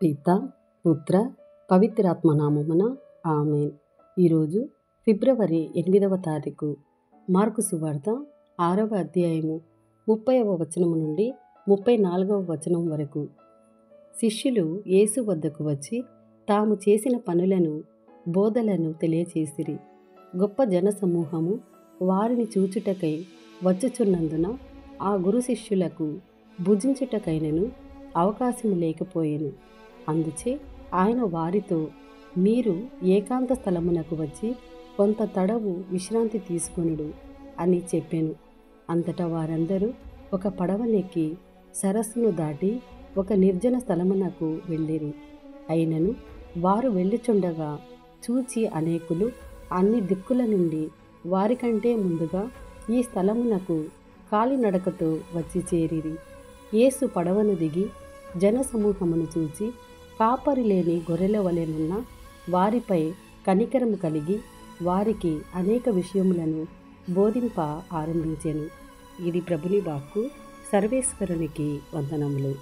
పిత పుత్ర పవిత్రాత్మ నామమున ఆమేన్. ఈరోజు ఫిబ్రవరి 8వ తారీఖు. మార్కు సువార్త 6వ అధ్యాయము 30వ వచనము నుండి 34వ వచనం వరకు. శిష్యులు యేసు వద్దకు వచ్చి తాము చేసిన పనులను బోధలను తెలియచేసిరి. గొప్ప జనసమూహము వారిని చూచుటకై వచ్చుచున్నందున ఆ గురు శిష్యులకు భుజించుటకైనను అవకాశము లేకపోయెను. అందుచే ఆయన వారితో, మీరు ఏకాంత స్థలమునకు వచ్చి కొంత తడవు విశ్రాంతి తీసుకొనుడు అని చెప్పెను. అంతటా వారందరూ ఒక పడవనెక్కి సరస్సును దాటి ఒక నిర్జన స్థలమునకు వెళ్ళిరి. అయినను వారు వెళ్ళుచుండగా చూచి అనేకులు అన్ని దిక్కుల నుండి వారికంటే ముందుగా ఈ స్థలమునకు కాలినడకతో వచ్చి చేరిరి. యేసు పడవను దిగి జనసమూహమును చూచి కాపరి లేని గొర్రెల వలెనున్న వారిపై కనికరము కలిగి వారికి అనేక విషయములను బోధింప ఆరంభించెను. ఇది ప్రభుని వాక్కు. సర్వేశ్వరునికి వందనములు.